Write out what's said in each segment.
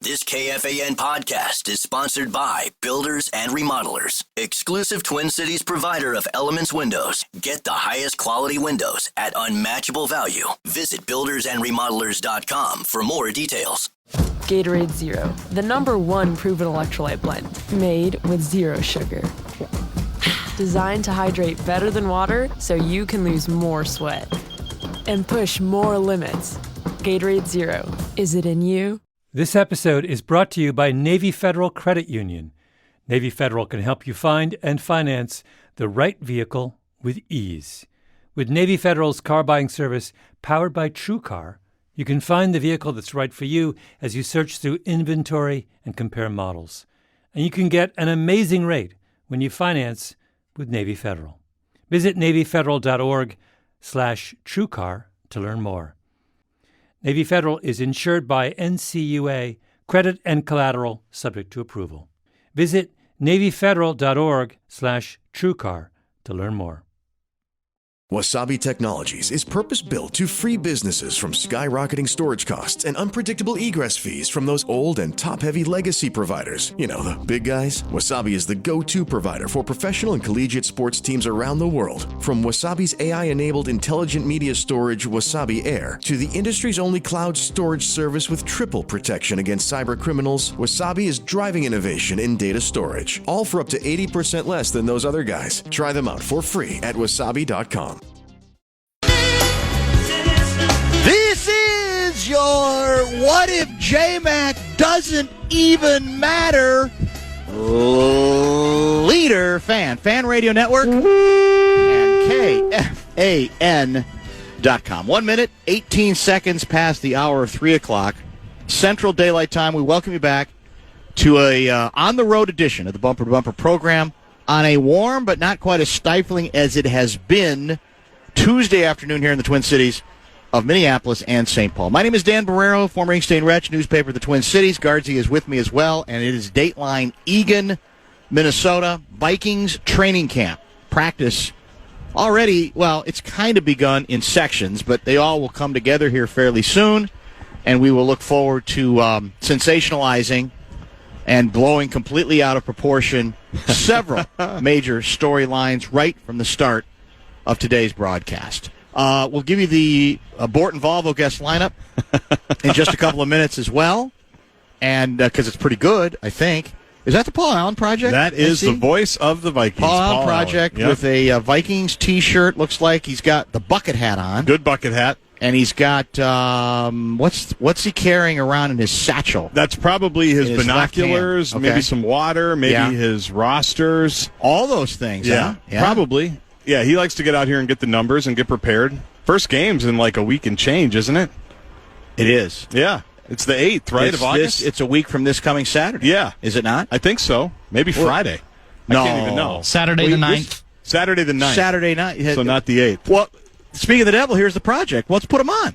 This KFAN podcast is sponsored by Builders and Remodelers, exclusive Twin Cities provider of Elements Windows. Get the highest quality windows at unmatchable value. Visit buildersandremodelers.com for more details. Gatorade Zero, the #1 proven electrolyte blend, made with zero sugar. Designed to hydrate better than water so you can lose more sweat and push more limits. Gatorade Zero, is it in you? This episode is brought to you by Navy Federal Credit Union. Navy Federal can help you find and finance the right vehicle with ease. With Navy Federal's car buying service powered by TrueCar, you can find the vehicle that's right for you as you search through inventory and compare models. And you can get an amazing rate when you finance with Navy Federal. Visit NavyFederal.org/TrueCar to learn more. Navy Federal is insured by NCUA, credit and collateral subject to approval. Visit NavyFederal.org/TrueCar to learn more. Wasabi Technologies is purpose-built to free businesses from skyrocketing storage costs and unpredictable egress fees from those old and top-heavy legacy providers. You know, the big guys. Wasabi is the go-to provider for professional and collegiate sports teams around the world. From Wasabi's AI-enabled intelligent media storage, Wasabi Air, to the industry's only cloud storage service with triple protection against cyber criminals, Wasabi is driving innovation in data storage, all for up to 80% less than those other guys. Try them out for free at wasabi.com. This is your What If J-Mac Doesn't Even Matter leader fan radio network and KFAN.com. 1 minute, 18 seconds past the hour of 3 o'clock Central Daylight Time. We welcome you back to a on-the-road edition of the Bumper to Bumper program on a warm but not quite as stifling as it has been Tuesday afternoon here in the Twin Cities of Minneapolis and St. Paul. My name is Dan Barreiro, former Ink Stain Wretch, newspaper of the Twin Cities. Guardsy is with me as well, and it is Dateline Eagan, Minnesota. Vikings training camp. Practice already, well, it's kind of begun in sections, but they all will come together here fairly soon, and we will look forward to sensationalizing and blowing completely out of proportion several major storylines right from the start of today's broadcast. We'll give you the Borton Volvo guest lineup in just a couple of minutes as well, and because it's pretty good, I think. Is that the Paul Allen Project? That is the voice of the Vikings. Paul Allen Project with a Vikings T-shirt. Looks like he's got the bucket hat on. Good bucket hat. And he's got, what's he carrying around in his satchel? That's probably his binoculars, okay. Maybe some water, maybe his rosters. All those things, yeah, probably. Yeah, he likes to get out here and get the numbers and get prepared. First game's in like a week and change, isn't it? It is. Yeah. It's the 8th, right, of August? It's a week from this coming Saturday. Yeah. Is it not? I think so. Maybe Friday. No. I can't even know. Saturday the 9th. Saturday the 9th. Saturday night. So not the 8th. Well, speaking of the devil, here's the project. Let's put him on.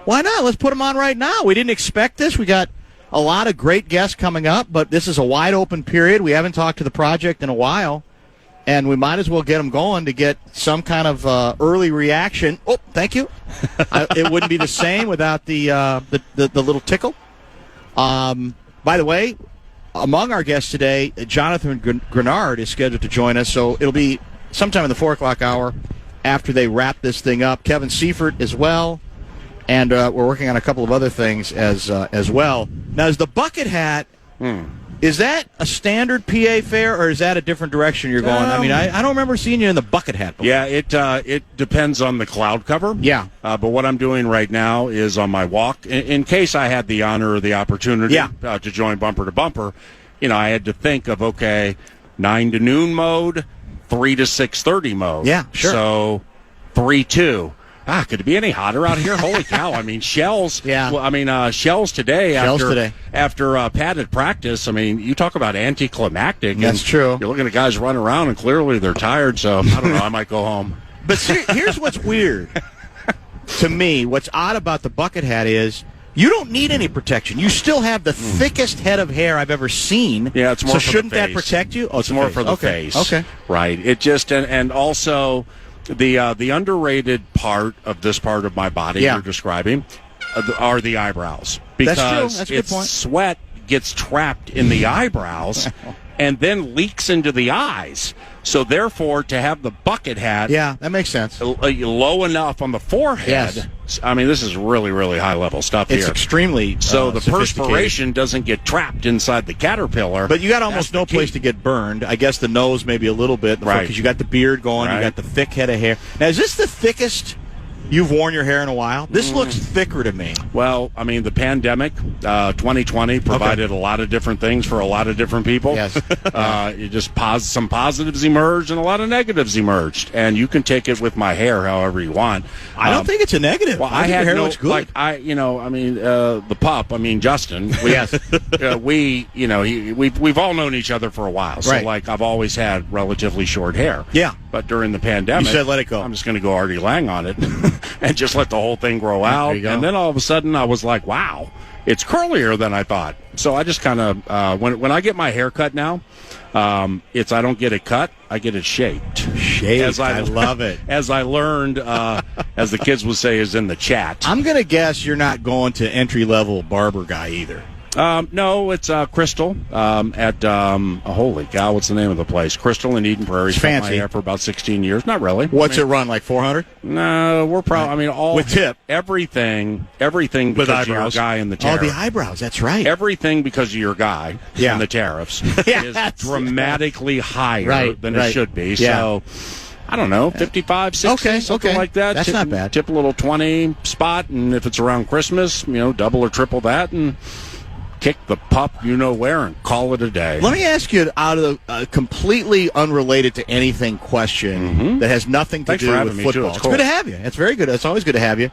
Why not? Let's put him on right now. We didn't expect this. We got a lot of great guests coming up, but this is a wide-open period. We haven't talked to the project in a while, and we might as well get them going to get some kind of early reaction. Oh, thank you. It wouldn't be the same without the little tickle. By the way, among our guests today, Jonathan Grenard is scheduled to join us, so it'll be sometime in the 4 o'clock hour after they wrap this thing up. Kevin Seifert as well, and we're working on a couple of other things as well. Now, is the bucket hat, is that a standard PA fare, or is that a different direction you're going? I mean, I don't remember seeing you in the bucket hat before. Yeah, it depends on the cloud cover. Yeah. But what I'm doing right now is on my walk, in case I had the honor or the opportunity to join Bumper to Bumper, I had to think of, 9 to noon mode, 3 to 6:30 mode. Yeah, sure. So 3-2. Could it be any hotter out here? Holy cow! I mean, shells. Yeah. Well, shells today. Shells today. After padded practice. I mean, you talk about anticlimactic. That's true. You're looking at guys running around, and clearly they're tired. So I don't know. I might go home. But here's what's weird to me. What's odd about the bucket hat is you don't need any protection. You still have the thickest head of hair I've ever seen. Yeah, it's more. So for shouldn't the face. that protect you? Oh, it's more for the face. Okay. Right. It just and also. The underrated part of this part of my body you're describing are the eyebrows. Because that's true. That's a good point. Sweat gets trapped in the eyebrows and then leaks into the eyes. So therefore, to have the bucket hat, yeah, that makes sense. Low enough on the forehead. Yes. I mean, this is really, really high level stuff here. It's extremely so the perspiration doesn't get trapped inside the caterpillar. But you got almost no place to get burned. I guess the nose maybe a little bit, right? Because you got the beard going, you got the thick head of hair. Now, is this the thickest you've worn your hair in a while? This looks thicker to me. Well, I mean, the pandemic, 2020, provided a lot of different things for a lot of different people. Yes. You just some positives emerged and a lot of negatives emerged. And you can take it with my hair however you want. I don't think it's a negative. Well, I think your hair looks good. Like, the pup, Justin, we've all known each other for a while. So, like, I've always had relatively short hair. Yeah. But during the pandemic, you said let it go. I'm just going to go Artie Lang on it. And just let the whole thing grow out. There you go. And then all of a sudden I was like, wow, it's curlier than I thought. So I just kind of, when I get my hair cut now, I don't get it cut, I get it shaped. Shaped, I love it. As I learned, as the kids would say, is in the chat. I'm going to guess you're not going to entry-level barber guy either. No, it's Crystal at holy cow, what's the name of the place? Crystal in Eden Prairie. Fancy. My hair for about 16 years. Not really. What's it run, like 400? No, we're probably. I mean, all with tip, everything because of your guy and the tariff. Oh, the eyebrows. That's right. Everything because of your guy and the tariffs is dramatically higher than it should be. Yeah. So. I don't know, 55, 60, something like that. That's not bad. Tip a little 20 spot, and if it's around Christmas, double or triple that, and kick the pup where and call it a day. Let me ask you out of a completely unrelated to anything question that has nothing to do with football. It's good to have you. It's very good. It's always good to have you.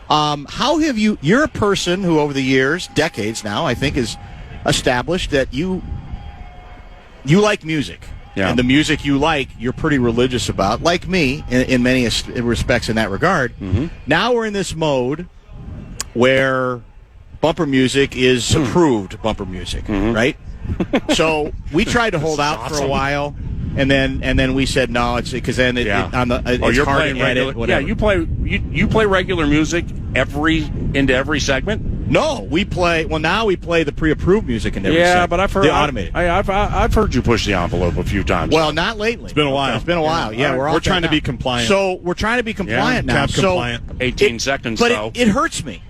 How have you're a person who over the years, decades now, I think is established that you like music. Yeah. And the music you like, you're pretty religious about, like me, in many respects in that regard. Mm-hmm. Now we're in this mode where bumper music is approved bumper music, right? So we tried to hold out for a while, and then we said no. It's because then it's hard to edit. Whatever. Yeah, you play regular music into every segment. No, we play. Well, now we play the pre-approved music in every segment. Yeah, but I've heard automated. I've heard you push the envelope a few times. Well, not lately. It's been a while. It's been a while. Yeah, we're trying to be compliant. So we're trying to be compliant now. Compliant. 18 seconds. But it hurts me.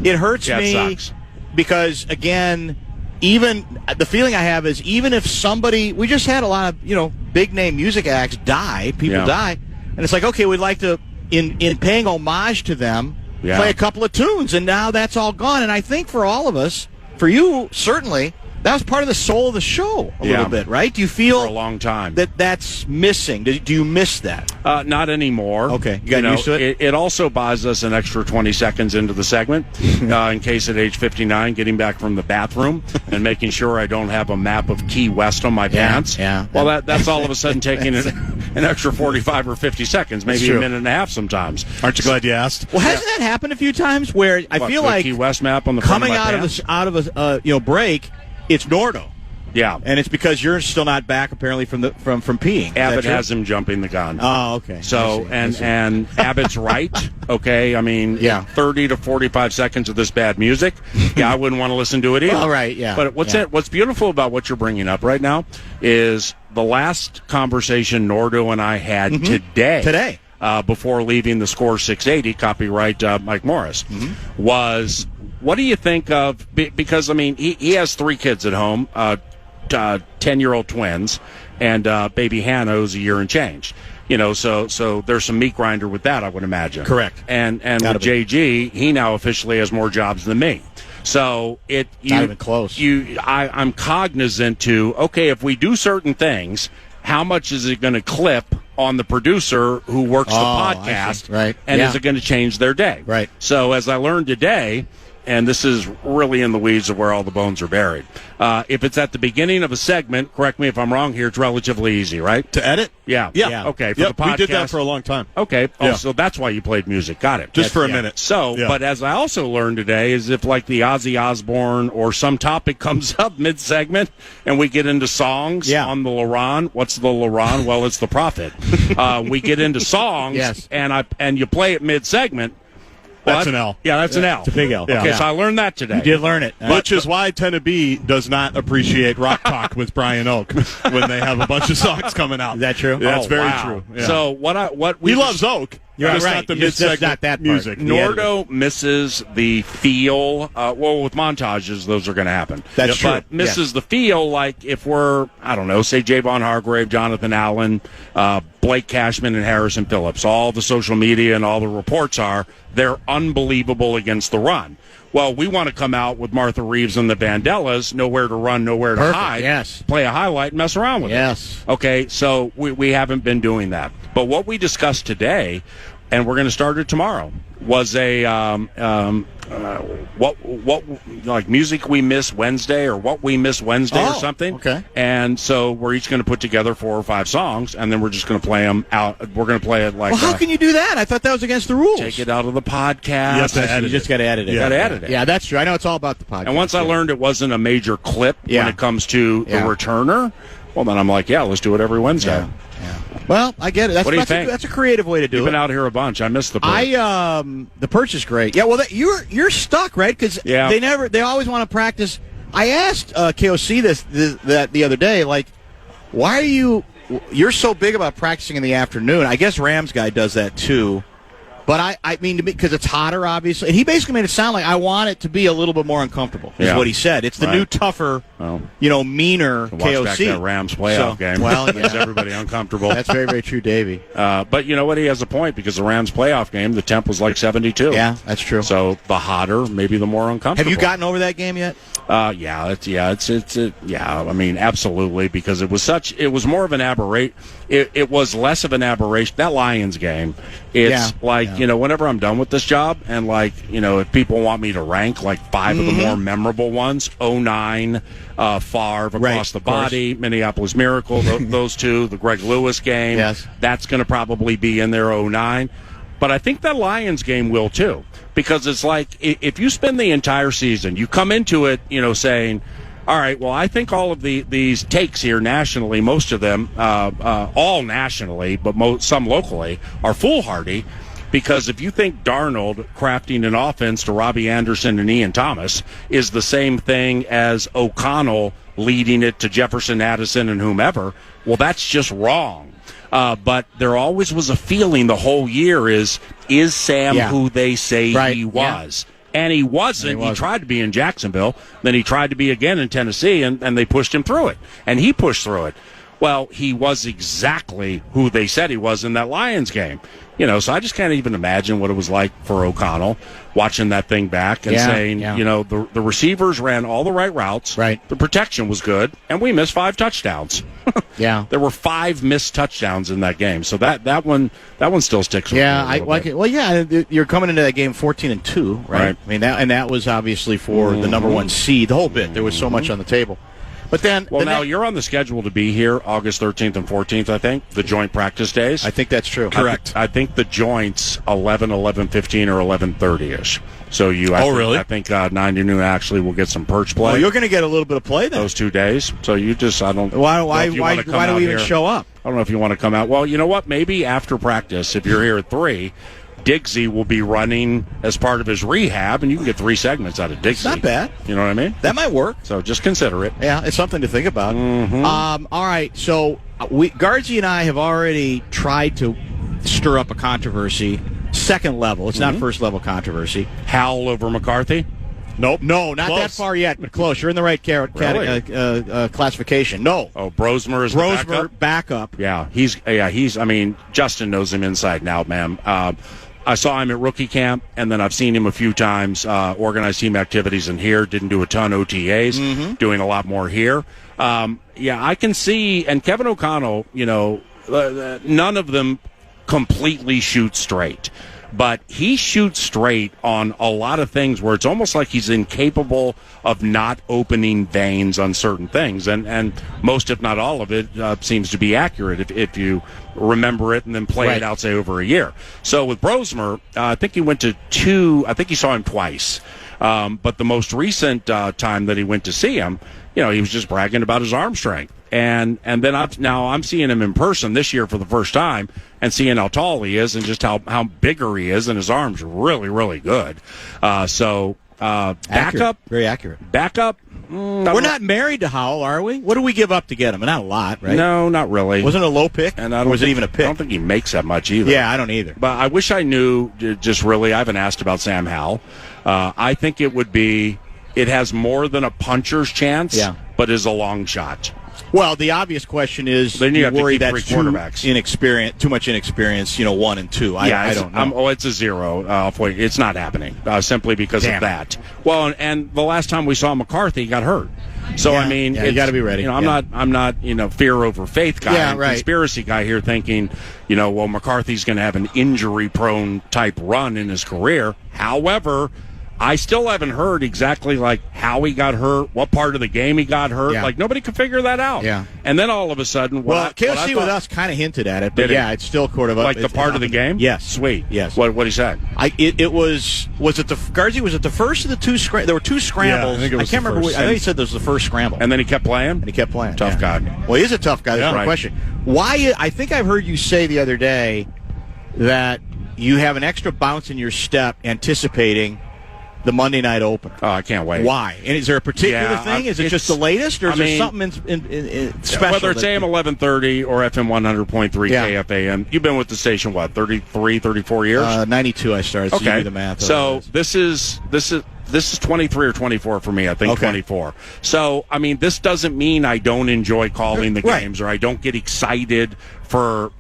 It hurts me. It sucks. Because, again, even the feeling I have is even if somebody, we just had a lot of, big-name music acts die, people die, and it's like, okay, we'd like to, in paying homage to them, play a couple of tunes, and now that's all gone. And I think for all of us, for you, certainly, that was part of the soul of the show a little bit, right? Do you feel for a long time that's missing? Do you miss that? Not anymore. Okay, you got used to it? It also buys us an extra 20 seconds into the segment in case at age 59, getting back from the bathroom and making sure I don't have a map of Key West on my pants. Yeah. Well, that's all of a sudden taking an extra 45 or 50 seconds, maybe a minute and a half sometimes. Aren't you glad you asked? Well, hasn't that happened a few times where I feel like Key West map on the coming front of my out of a break, it's Nordo. Yeah, and it's because you're still not back apparently from peeing. Abbott has him jumping the gun. Oh, okay. So and Abbott's right. Okay, I mean, 30 to 45 seconds of this bad music. Yeah, I wouldn't want to listen to it either. All right, yeah. But what's beautiful about what you're bringing up right now is the last conversation Nordo and I had today. Before leaving the Score 680, copyright Mike Morris, was what do you think of? Because I mean, he has 3 kids at home. 10-year-old twins, and baby Hannah who's a year and change. So there's some meat grinder with that, I would imagine. Correct. And with JG, he now officially has more jobs than me. So not even close. I'm cognizant to if we do certain things, how much is it going to clip on the producer who works the podcast, right? And is it going to change their day, right? So as I learned today. And this is really in the weeds of where all the bones are buried. If it's at the beginning of a segment, correct me if I'm wrong here, it's relatively easy, right? To edit? Yeah. Okay. For the podcast. We did that for a long time. Okay. So that's why you played music. Got it. Just for a minute. So, but as I also learned today, is if like the Ozzy Osbourne or some topic comes up mid-segment and we get into songs on the Laron. What's the Laron? Well, it's the Prophet. We get into songs and you play it mid-segment. That's an L. Yeah, that's an L. It's a big L. Okay, so I learned that today. You did learn it. Which is why Tennessee does not appreciate Rock Talk with Brian Oak when they have a bunch of songs coming out. Is that true? Yeah, that's very wow. true. Yeah. So what we He loves Oak. You're just right. not the Just mid-segment not that part. music. Nordo misses the feel. Well, with montages, those are going to happen. That's true. But misses the feel, like if we're, I don't know, say Javon Hargrave, Jonathan Allen, Blake Cashman, and Harrison Phillips. All the social media and all the reports are they're unbelievable against the run. Well, we want to come out with Martha Reeves and the Vandellas, nowhere to run, nowhere to hide. Yes. Play a highlight and mess around with Yes. it. Okay, so we haven't been doing that. But what we discussed today, and we're going to start it tomorrow, was a what like music we miss Wednesday or what we miss Wednesday or something. Okay. And so we're each going to put together 4 or 5 songs, and then we're just going to play them out. We're going to play it like. Well, how can you do that? I thought that was against the rules. Take it out of the podcast? You just got to edit it. You got to edit it. Yeah, that's true. I know it's all about the podcast. And once I learned it wasn't a major clip when it comes to the returner, well, then I'm like, yeah, let's do it every Wednesday. Yeah. Well, I get it. What do you think? That's a creative way to do it. You've been out here a bunch. I missed the perch. The perch is great. Yeah, well, you're stuck, right? Because they always want to practice. I asked KOC this the other day, like, why are you're so big about practicing in the afternoon? I guess Rams guy does that too. But I mean, because it's hotter, obviously. And he basically made it sound like I want it to be a little bit more uncomfortable, is what he said. It's the new, tougher, meaner Watch KOC. back that Rams playoff game. Well, makes everybody uncomfortable. That's very, very true, Davey. But you know what? He has a point, because the Rams playoff game, the temp was like 72. Yeah, that's true. So the hotter, maybe the more uncomfortable. Have you gotten over that game yet? I mean, absolutely, because it was more of an aberration. It was less of an aberration. That Lions game, it's whenever I'm done with this job, and if people want me to rank like 5 of the more memorable ones, 09, Favre across the body, Minneapolis Miracle, those two, the Greg Lewis game, that's going to probably be in there, 09. But I think that Lions game will too. Because it's like, if you spend the entire season, you come into it, saying, all right, well, I think all of these takes here nationally, most of them, all nationally, but some locally, are foolhardy. Because if you think Darnold crafting an offense to Robbie Anderson and Ian Thomas is the same thing as O'Connell leading it to Jefferson, Addison, and whomever, well, that's just wrong. But there always was a feeling the whole year is Sam who they say he was? Yeah. And he wasn't. He tried to be in Jacksonville. Then he tried to be again in Tennessee, and they pushed him through it. And he pushed through it. Well, he was exactly who they said he was in that Lions game. So I just can't even imagine what it was like for O'Connell watching that thing back and saying, the receivers ran all the right routes. Right. The protection was good, and we missed 5 touchdowns. There were 5 missed touchdowns in that game. So that one still sticks with me a little bit. You're coming into that game 14-2, right? I mean, that was obviously for the number 1 seed. The whole bit. There was so much on the table. But then, now you're on the schedule to be here August 13th and 14th, I think, the joint practice days. I think that's true. Correct. I think the joints 11, 11:15, or 11:30ish. So really? I think 9 to noon actually will get some perch play. Well, you're going to get a little bit of play then. Those 2 days. So you just Why do we even show up? I don't know if you want to come out. Well, you know what? Maybe after practice, if you're here at 3. Diggsy will be running as part of his rehab, and you can get 3 segments out of Diggsy. It's not bad. You know what I mean? That might work. So just consider it. Yeah, it's something to think about. All right, so Guardsy and I have already tried to stir up a controversy, second level. It's not first level controversy. Howell over McCarthy? Nope. No, not Close. that far yet, but close. You're in the right classification. No. Oh, Brosmer is the backup. Yeah, he's. I mean, Justin knows him inside and out, man. I saw him at rookie camp, and then I've seen him a few times organize team activities in here. Didn't do a ton of OTAs, doing a lot more here. I can see, and Kevin O'Connell, none of them completely shoot straight. But he shoots straight on a lot of things where it's almost like he's incapable of not opening veins on certain things. And most, if not all of it, seems to be accurate if you remember it and then play it out, say, over a year. So with Brosmer, I think he went to 2, I think he saw him twice. But the most recent time that he went to see him, he was just bragging about his arm strength. And then I'm seeing him in person this year for the first time and seeing how tall he is and just how bigger he is, and his arm's really, really good. Backup. Very accurate. Backup. We're not married to Howell, are we? What do we give up to get him? Not a lot, right? No, not really. Wasn't it a low pick? And was it even a pick? I don't think he makes that much either. Yeah, I don't either. But I wish I knew, just really, I haven't asked about Sam Howell. I think it has more than a puncher's chance, but is a long shot. Well, the obvious question is, then you have worry to keep that's three quarterbacks. too much inexperience, 1 and 2. I don't know. It's a 0. It's not happening simply because of that. Well, and the last time we saw McCarthy, he got hurt. So you got to be ready. I'm not fear over faith guy. Yeah, right. Conspiracy guy here thinking, McCarthy's going to have an injury prone type run in his career. However, I still haven't heard exactly how he got hurt, what part of the game he got hurt. Yeah. Nobody could figure that out. Yeah. And then all of a sudden, KOC with us kind of hinted at it, but it's still sort of the part of the game. Yes, sweet. Yes. What he said? It was it the Garzi? Was it the first of the two? There were two scrambles. Yeah, I can't remember. I think he said this was the first scramble. And then he kept playing. Tough guy. Well, he is a tough guy. There's no question. Why? I think I've heard you say the other day that you have an extra bounce in your step anticipating the Monday night opener. Oh, I can't wait. Why? And is there a particular thing? Is it just the latest, or is there something special? Whether it's AM 1130 or FM 100.3 KFAN, you've been with the station, 33, 34 years? 92 I started, so you do the math. So this is 23 or 24 for me, I think. 24. So, this doesn't mean I don't enjoy calling the games or I don't get excited for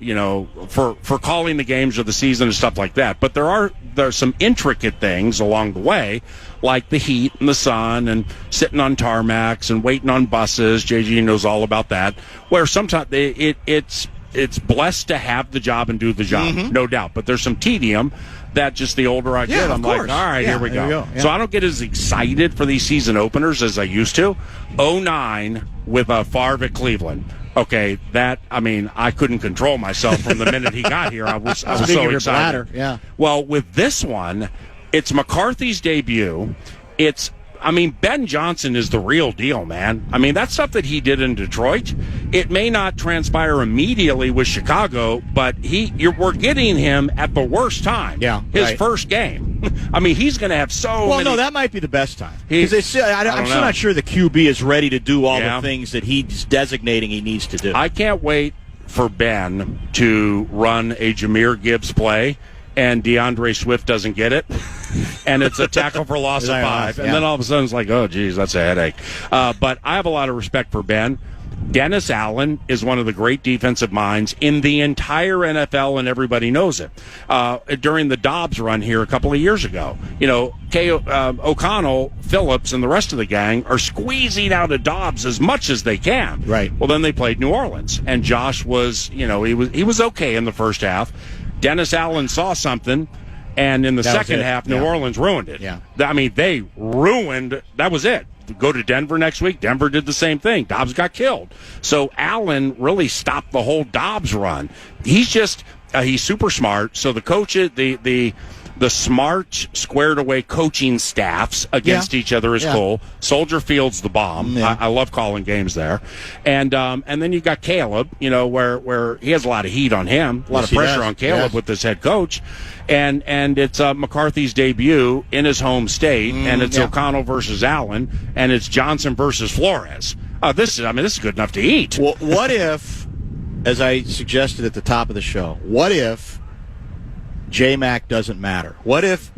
calling the games or the season and stuff like that. But there's some intricate things along the way, like the heat and the sun and sitting on tarmacs and waiting on buses. JG knows all about that, where sometimes it's blessed to have the job and do the job, no doubt. But there's some tedium that just the older I get, I'm like, all right, here we go. So I don't get as excited for these season openers as I used to. 2009 with Favre at Cleveland. Okay, I couldn't control myself from the minute he got here. I was so excited. Yeah. Well, with this one, it's McCarthy's debut. Ben Johnson is the real deal, man. That stuff that he did in Detroit, it may not transpire immediately with Chicago, but we're getting him at the worst time. Yeah, his first game. He's going to have many... no, that might be the best time. Because I'm still not sure the QB is ready to do all the things that he's designating he needs to do. I can't wait for Ben to run a Jahmyr Gibbs play, and DeAndre Swift doesn't get it, and it's a tackle for loss of 5. And then all of a sudden it's like, oh, geez, that's a headache. But I have a lot of respect for Ben. Dennis Allen is one of the great defensive minds in the entire NFL, and everybody knows it. During the Dobbs run here a couple of years ago, O'Connell, Phillips, and the rest of the gang are squeezing out of Dobbs as much as they can. Right. Well, then they played New Orleans, and Josh was, he was okay in the first half. Dennis Allen saw something, and in the second half, New Orleans ruined it. Yeah. They ruined. That was it. Go to Denver next week. Denver did the same thing. Dobbs got killed. So Allen really stopped the whole Dobbs run. He's just he's super smart. So the coach, the smart, squared away coaching staffs against each other is cool. Soldier Field's the bomb. Yeah. I love calling games there. And then you got Caleb, where he has a lot of heat on him, a lot of pressure on Caleb with this head coach. And it's McCarthy's debut in his home state, and it's O'Connell versus Allen, and it's Johnson versus Flores. This is good enough to eat. Well, what if, as I suggested at the top of the show, what if J-Mac doesn't matter? What if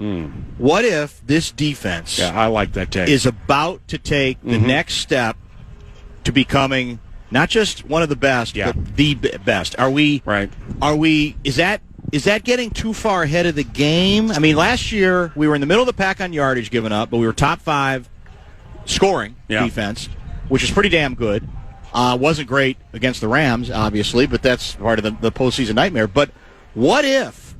this defense I like that take. Is about to take the next step to becoming not just one of the best, but the best? Is that getting too far ahead of the game? Last year we were in the middle of the pack on yardage given up, but we were top 5 scoring defense, which is pretty damn good. Wasn't great against the Rams, obviously, but that's part of the postseason nightmare. But what if,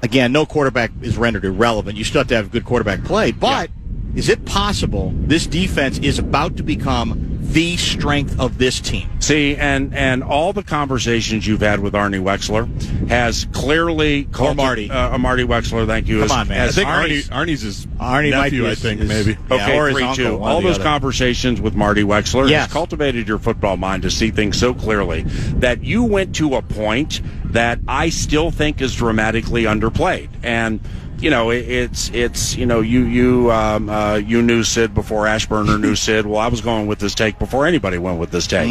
again, no quarterback is rendered irrelevant. You still have to have good quarterback play. But is it possible this defense is about to become the strength of this team. See, and all the conversations you've had with Arnie Wexler has clearly or Marty Wexler. Thank you. Come on, man. I think Arnie's his nephew. I think maybe. Okay, 3-2. All those conversations with Marty Wexler has cultivated your football mind to see things so clearly that you went to a point that I still think is dramatically underplayed. And you knew Sid before Ashburner knew Sid. Well, I was going with this take before anybody went with this take.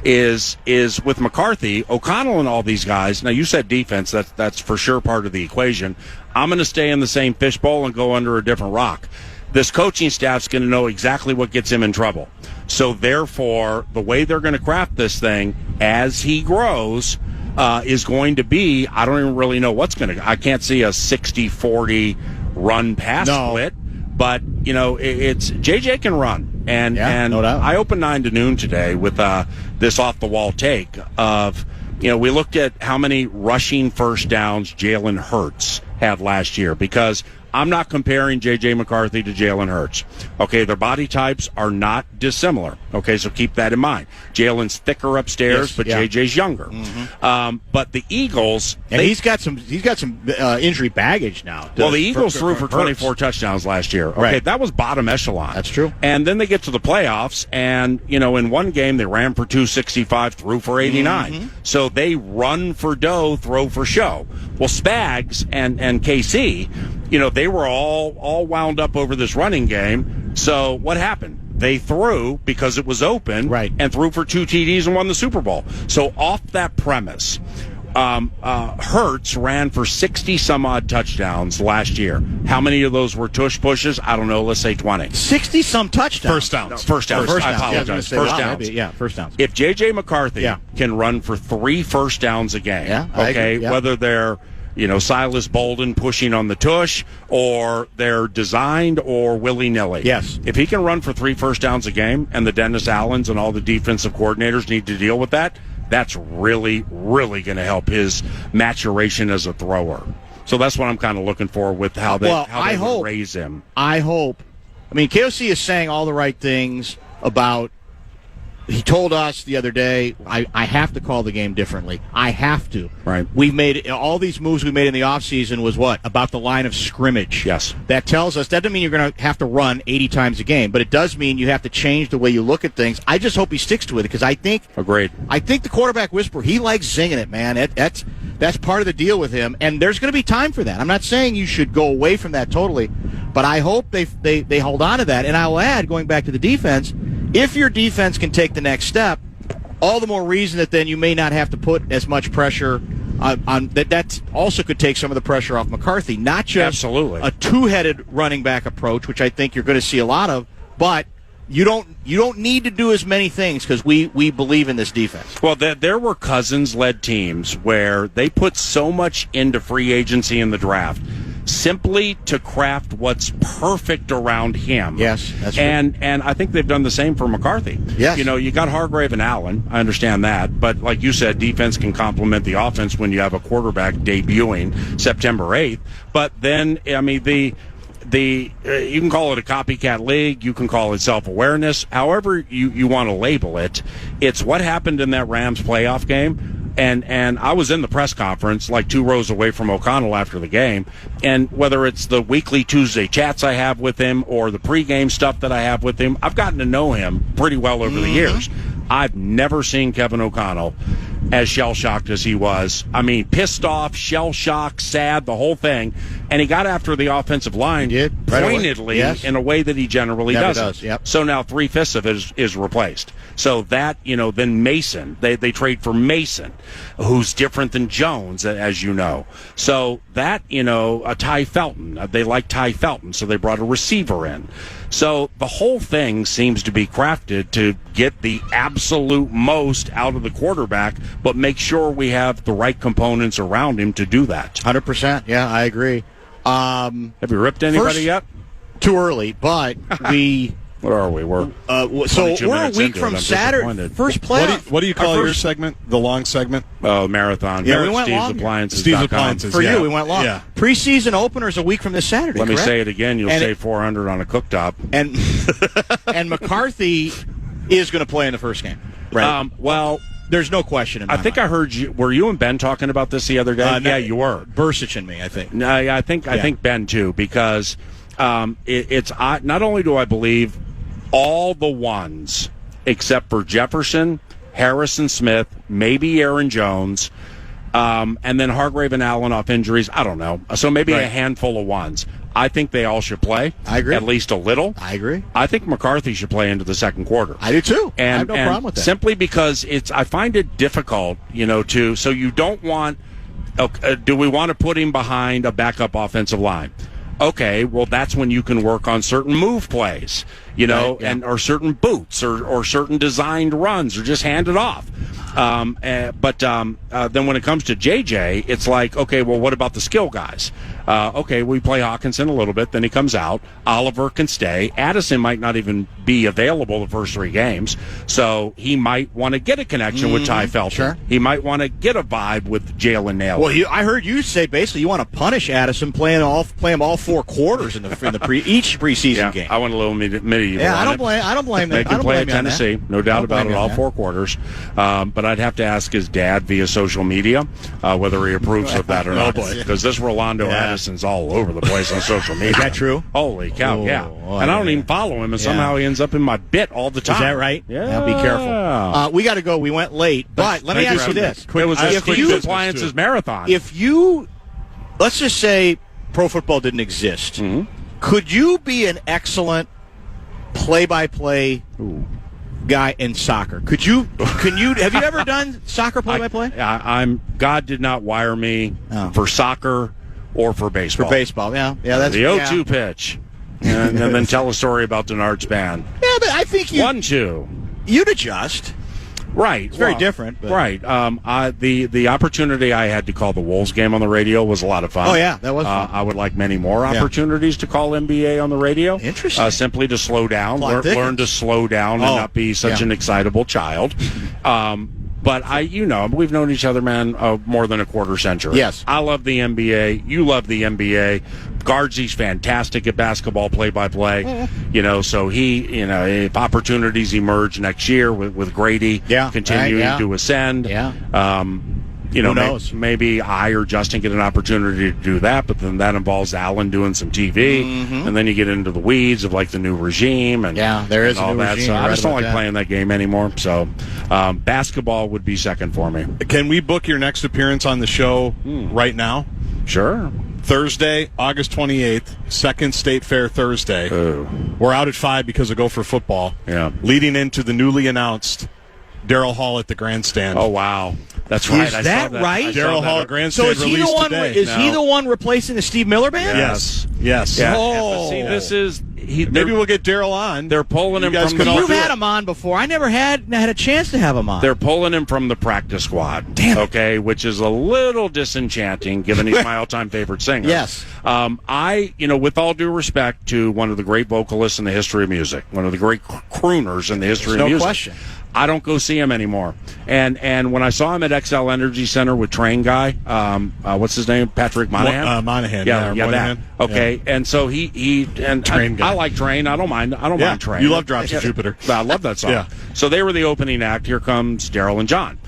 Is with McCarthy, O'Connell, and all these guys. Now you said defense. That's for sure part of the equation. I'm going to stay in the same fishbowl and go under a different rock. This coaching staff's going to know exactly what gets him in trouble. So therefore, the way they're going to craft this thing as he grows is going to be, I don't even really know what's going to, I can't see a 60-40 run-pass split, but, it's JJ can run. And no doubt. I opened 9 to noon today with this off-the-wall take of, we looked at how many rushing first downs Jalen Hurts had last year, because I'm not comparing J.J. McCarthy to Jalen Hurts. Okay, their body types are not dissimilar. Okay, so keep that in mind. Jalen's thicker upstairs, but J.J.'s younger. But the Eagles, and he's got some injury baggage now. Well, the Eagles threw for 24 touchdowns last year. Okay, that was bottom echelon. That's true. And then they get to the playoffs, and in one game they ran for 265, threw for 89. So they run for dough, throw for show. Well, Spags and KC, they were all wound up over this running game. So what happened? They threw because it was open, and threw for 2 TDs and won the Super Bowl. So off that premise, Hurts ran for 60-some-odd touchdowns last year. How many of those were tush pushes? I don't know. Let's say 20. 60-some touchdowns. First downs. First downs. I apologize. First downs. First downs. If J.J. McCarthy can run for 3 first downs a game, whether they're Silas Bolden pushing on the tush, or they're designed or willy-nilly. Yes. If he can run for 3 first downs a game, and the Dennis Allens and all the defensive coordinators need to deal with that, that's really, really going to help his maturation as a thrower. So that's what I'm kind of looking for with how they raise him. I hope. I mean, KOC is saying all the right things about. He told us the other day, I have to call the game differently. I have to. Right. We've made all these moves we made in the offseason was what? About the line of scrimmage. Yes. That tells us, that doesn't mean you're going to have to run 80 times a game, but it does mean you have to change the way you look at things. I just hope he sticks to it, because I think. Agreed. I think the quarterback whisperer, he likes zinging it, man. That's part of the deal with him, and there's going to be time for that. I'm not saying you should go away from that totally, but I hope they hold on to that. And I will add, going back to the defense, if your defense can take the next step, all the more reason that then you may not have to put as much pressure on that. That also could take some of the pressure off McCarthy. Not just a two-headed running back approach, which I think you're going to see a lot of, but you don't need to do as many things, because we believe in this defense. Well, there were Cousins-led teams where they put so much into free agency in the draft simply to craft what's perfect around him. Yes, that's true. And I think they've done the same for McCarthy. Yes. You got Hargrave and Allen. I understand that. But like you said, defense can complement the offense when you have a quarterback debuting September 8th. But then, I mean, you can call it a copycat league. You can call it self-awareness. However you want to label it, it's what happened in that Rams playoff game. And I was in the press conference, like 2 rows away from O'Connell after the game. And whether it's the weekly Tuesday chats I have with him or the pregame stuff that I have with him, I've gotten to know him pretty well over the years. I've never seen Kevin O'Connell as shell-shocked as he was. I mean, pissed off, shell-shocked, sad, the whole thing. And he got after the offensive line pointedly in a way that he generally doesn't. Yep. So now 3/5 of it is replaced. So that, then Mason, they trade for Mason, who's different than Jones, as you know. So that, a Ty Felton, they like Ty Felton, so they brought a receiver in. So the whole thing seems to be crafted to get the absolute most out of the quarterback, but make sure we have the right components around him to do that. 100%. Yeah, I agree. Have you ripped anybody yet? Too early, but we... What are we? We're a week from Saturday. First playoff. What do you call your segment? The long segment? Oh, marathon. Yeah, we went Steve's long. Appliances. Steve's Appliances. For you, we went long. Yeah. Preseason opener is a week from this Saturday. Let correct? me say it again. You'll save $400 on a cooktop. And McCarthy, is going to play in the first game. Right. Well, there's no question in my mind. I heard you. Were you and Ben talking about this the other day? Yeah, you were. Bursic and me, I think. No, yeah, I think Ben too, because it's not only do I believe all the ones except for Jefferson, Harrison Smith, maybe Aaron Jones, and then Hargrave and Allen off injuries. I don't know. So maybe a handful of ones. I think they all should play. I agree. At least a little. I agree. I think McCarthy should play into the second quarter. I do too. And, I have no problem with that. Simply because I find it difficult, so you don't want, do we want to put him behind a backup offensive line? Okay, well, that's when you can work on certain move plays, or certain boots or certain designed runs or just hand it off. But then when it comes to JJ, it's like, okay, well, what about the skill guys? Okay, we play Hawkinson a little bit, then he comes out. Oliver can stay. Addison might not even be available the first 3 games, so he might want to get a connection with Ty Felton. Sure. He might want to get a vibe with Jalen Nailor. Well, I heard you say basically you want to punish Addison, play him all 4 quarters in each preseason game. I want a little medieval. Yeah, I don't blame them. They can play at Tennessee, no doubt about it, all 4 quarters. But I'd have to ask his dad via social media whether he approves of that or not. Because this Rolando Addison's all over the place on social media. Is that true? Holy cow, yeah. And I don't even follow him, and somehow he ends up in my bit all the time. Is that right? Yeah. Be careful. We got to go. We went late. But let me ask you this. It was a quick appliances marathon. Let's just say pro football didn't exist. Mm-hmm. Could you be an excellent play-by-play guy in soccer? Have you ever done soccer play-by-play? God did not wire me for soccer or for baseball. For baseball, yeah. That's the 0-2 pitch. And then tell a story about Denard's band. Yeah, but I think 1-2. You'd adjust. Right. It's very different. But. Right. The opportunity I had to call the Wolves game on the radio was a lot of fun. Oh, yeah, that was fun. I would like many more opportunities to call NBA on the radio. Interesting. Simply to slow down, learn to slow down and not be such an excitable child. But we've known each other, man, more than a quarter century. Yes. I love the NBA. You love the NBA. Guardsy's fantastic at basketball play-by-play. So he, if opportunities emerge next year with Grady continuing to ascend, who knows? Maybe I or Justin get an opportunity to do that, but then that involves Alan doing some TV, and then you get into the weeds of like the new regime and there is all a new that. regime. So I just don't like playing that game anymore. So basketball would be second for me. Can we book your next appearance on the show right now? Sure. Thursday, August 28th, second State Fair Thursday. Oh. We're out at 5 because of Gopher football. Yeah. Leading into the newly announced Daryl Hall at the Grandstand. Oh, wow. That's right. Is that right? Daryl Hall at Grandstand. So is he the one? Today. He the one replacing the Steve Miller band? Yes. Yeah. Oh. See, this is maybe we'll get Daryl on. They're pulling him from. You've had him on before. I never had a chance to have him on. They're pulling him from the practice squad. Damn it. Okay, which is a little disenchanting, given he's my all-time favorite singer. Yes. With all due respect to one of the great vocalists in the history of music, one of the great crooners in the history of music. No question. I don't go see him anymore. And when I saw him at XL Energy Center with Train Guy, what's his name? Patrick Monahan? Monahan. Yeah, Monahan. that. Okay, and so he Train Guy. I like Train. I don't mind Train. You love Drops of Jupiter. I love that song. Yeah. So they were the opening act. Here comes Daryl and John.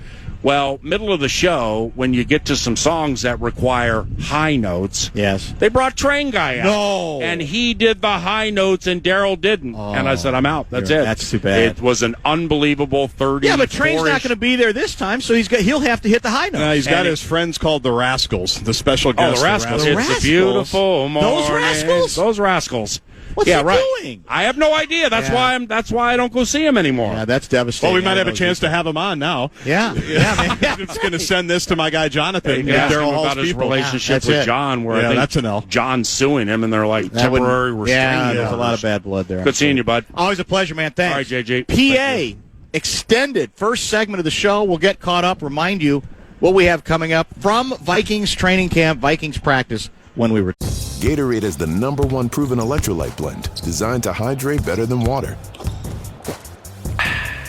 Well, middle of the show, when you get to some songs that require high notes, yes, they brought Train Guy out. No. And he did the high notes, and Daryl didn't. And I said, I'm out. That's it. That's too bad. It was an unbelievable 30. Yeah, but Train's not going to be there this time, so he'll have to hit the high notes. He's got his friends called the Rascals, the special guests. Oh, the Rascals. The It's a beautiful morning. Those Rascals? Those Rascals. What's he doing? I have no idea. That's why I don't go see him anymore. Yeah, that's devastating. Well, we might have a chance to have him on now. Yeah, man. I'm just going to send this to my guy Jonathan. Daryl Hall's about his relationship with John, where I think that's an L. John's suing him, and they're like temporary restraining. Yeah, there's a lot of bad blood there. Good seeing you, bud. Always a pleasure, man. Thanks. All right, JJ. PA extended first segment of the show. We'll get caught up. Remind you what we have coming up from Vikings training camp, Vikings practice when we return. Gatorade is the #1 proven electrolyte blend designed to hydrate better than water.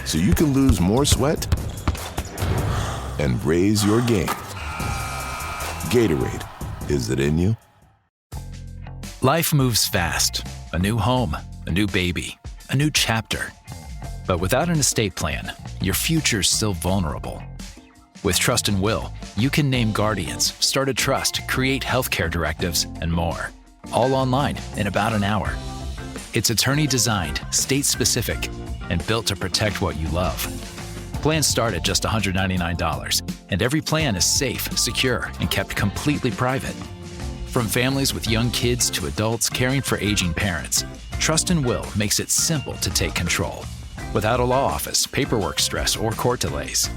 So you can lose more sweat and raise your game. Gatorade, is it in you? Life moves fast. A new home, a new baby, a new chapter. But without an estate plan, your future's still vulnerable. With Trust and Will, you can name guardians, start a trust, create healthcare directives, and more. All online in about an hour. It's attorney-designed, state-specific, and built to protect what you love. Plans start at just $199, and every plan is safe, secure, and kept completely private. From families with young kids to adults caring for aging parents, Trust and Will makes it simple to take control, without a law office, paperwork stress, or court delays.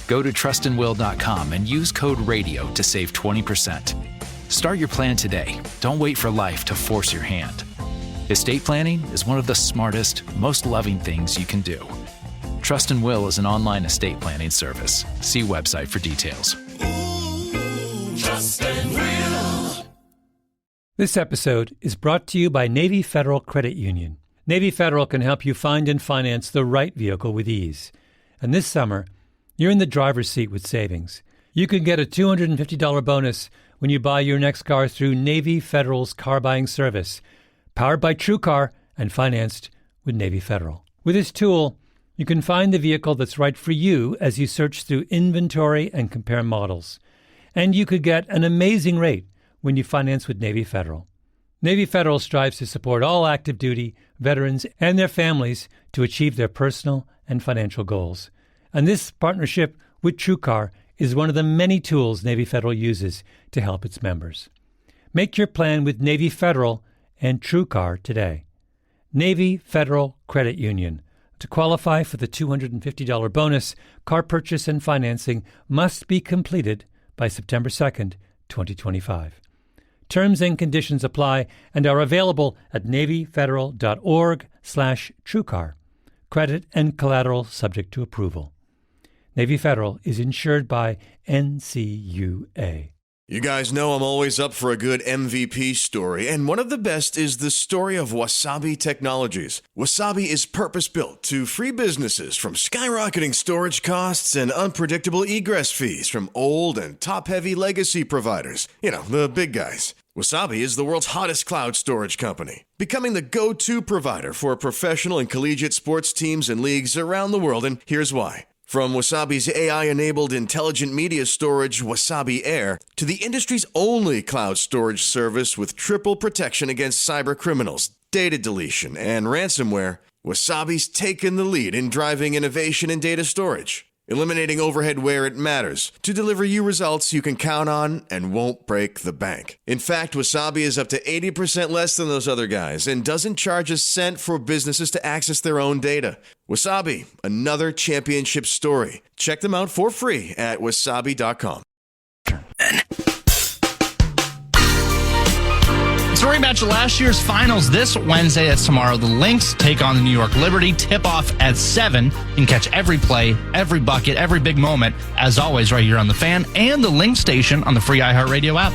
Go to trustandwill.com and use code RADIO to save 20%. Start your plan today. Don't wait for life to force your hand. Estate planning is one of the smartest, most loving things you can do. Trust and Will is an online estate planning service. See website for details. Trust and Will. This episode is brought to you by Navy Federal Credit Union. Navy Federal can help you find and finance the right vehicle with ease. And this summer, you're in the driver's seat with savings. You can get a $250 bonus when you buy your next car through Navy Federal's car buying service, powered by TrueCar and financed with Navy Federal. With this tool, you can find the vehicle that's right for you as you search through inventory and compare models. And you could get an amazing rate when you finance with Navy Federal. Navy Federal strives to support all active duty, veterans, and their families to achieve their personal and financial goals. And this partnership with TrueCar is one of the many tools Navy Federal uses to help its members. Make your plan with Navy Federal and TrueCar today. Navy Federal Credit Union. To qualify for the $250 bonus, car purchase and financing must be completed by September 2nd, 2025. Terms and conditions apply and are available at NavyFederal.org/TrueCar. Credit and collateral subject to approval. Navy Federal is insured by NCUA. You guys know I'm always up for a good MVP story, and one of the best is the story of Wasabi Technologies. Wasabi is purpose-built to free businesses from skyrocketing storage costs and unpredictable egress fees from old and top-heavy legacy providers. You know, the big guys. Wasabi is the world's hottest cloud storage company, becoming the go-to provider for professional and collegiate sports teams and leagues around the world, and here's why. From Wasabi's AI-enabled intelligent media storage, Wasabi Air, to the industry's only cloud storage service with triple protection against cyber criminals, data deletion, and ransomware, Wasabi's taken the lead in driving innovation in data storage, eliminating overhead where it matters to deliver you results you can count on and won't break the bank. In fact, Wasabi is up to 80% less than those other guys and doesn't charge a cent for businesses to access their own data. Wasabi, another championship story. Check them out for free at wasabi.com. It's a rematch of last year's finals this Wednesday. That's tomorrow. The Lynx take on the New York Liberty. Tip-off at 7. You can catch every play, every bucket, every big moment, as always, right here on The Fan and the Lynx station on the free iHeartRadio app.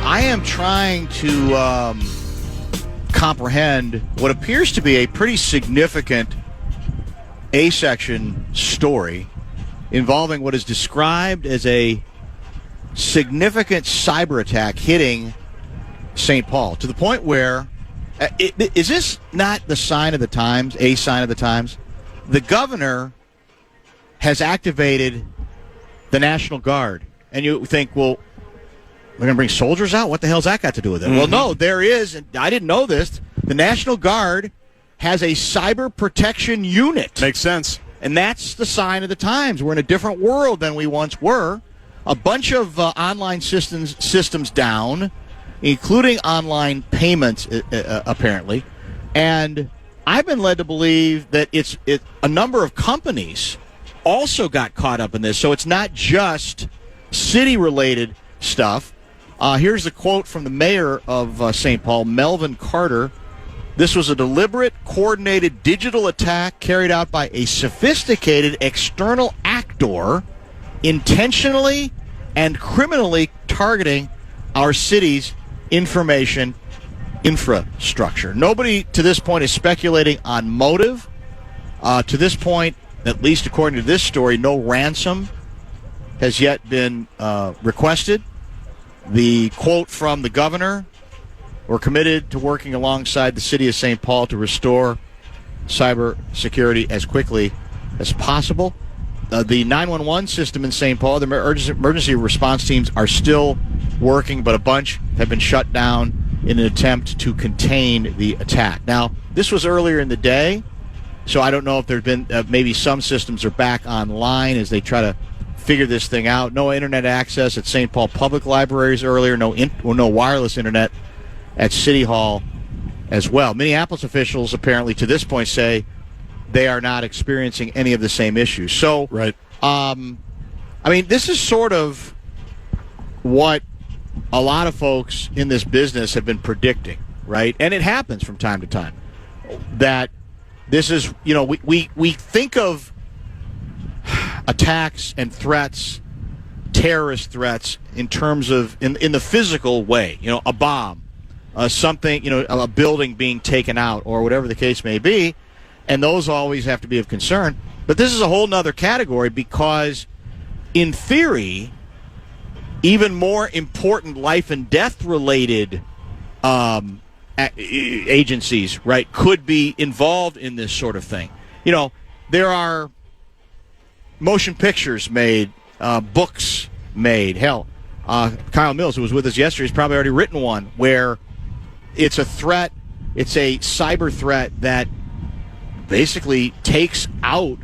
I am trying to comprehend what appears to be a pretty significant A-section story involving what is described as a significant cyber attack hitting St. Paul, to the point where, is this not the sign of the times, a sign of the times? The governor has activated the National Guard. And you think, well, we're going to bring soldiers out? What the hell's that got to do with it? Mm-hmm. Well, no, there is, and I didn't know this, the National Guard has a cyber protection unit. Makes sense. And that's the sign of the times. We're in a different world than we once were. A bunch of online systems down, including online payments, apparently. And I've been led to believe that a number of companies also got caught up in this. So it's not just city-related stuff. Here's a quote from the mayor of St. Paul, Melvin Carter. This was a deliberate, coordinated digital attack carried out by a sophisticated external actor intentionally and criminally targeting our city's information infrastructure. Nobody to this point is speculating on motive. To this point, at least according to this story, no ransom has yet been requested. The quote from the governor We're committed to working alongside the city of St. Paul to restore cyber security as quickly as possible. The 911 system in St. Paul, the emergency response teams are still working, but a bunch have been shut down in an attempt to contain the attack. Now, this was earlier in the day, so I don't know if there have been maybe some systems are back online as they try to figure this thing out. No internet access at St. Paul Public Libraries earlier, no wireless internet at City Hall as well. Minneapolis officials apparently to this point say they are not experiencing any of the same issues. So, right. I mean, this is sort of what a lot of folks in this business have been predicting, right? And it happens from time to time. That this is, we think of attacks and threats, terrorist threats, in terms of, in the physical way, a bomb, something, a building being taken out, or whatever the case may be. And those always have to be of concern. But this is a whole nother category because, in theory, even more important life and death related agencies, right, could be involved in this sort of thing. There are motion pictures made, books made. Hell, Kyle Mills, who was with us yesterday, has probably already written one where it's a threat, it's a cyber threat that basically takes out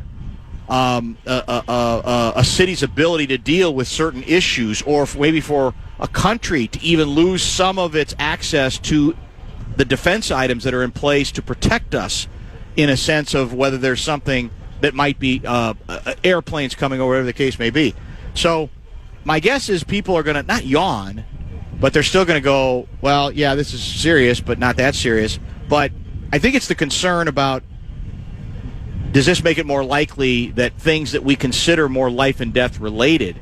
a city's ability to deal with certain issues, or maybe for a country to even lose some of its access to the defense items that are in place to protect us, in a sense of whether there's something that might be airplanes coming or whatever the case may be. So my guess is people are going to not yawn, but they're still going to go, well, yeah, this is serious, but not that serious. But I think it's the concern about, does this make it more likely that things that we consider more life and death related,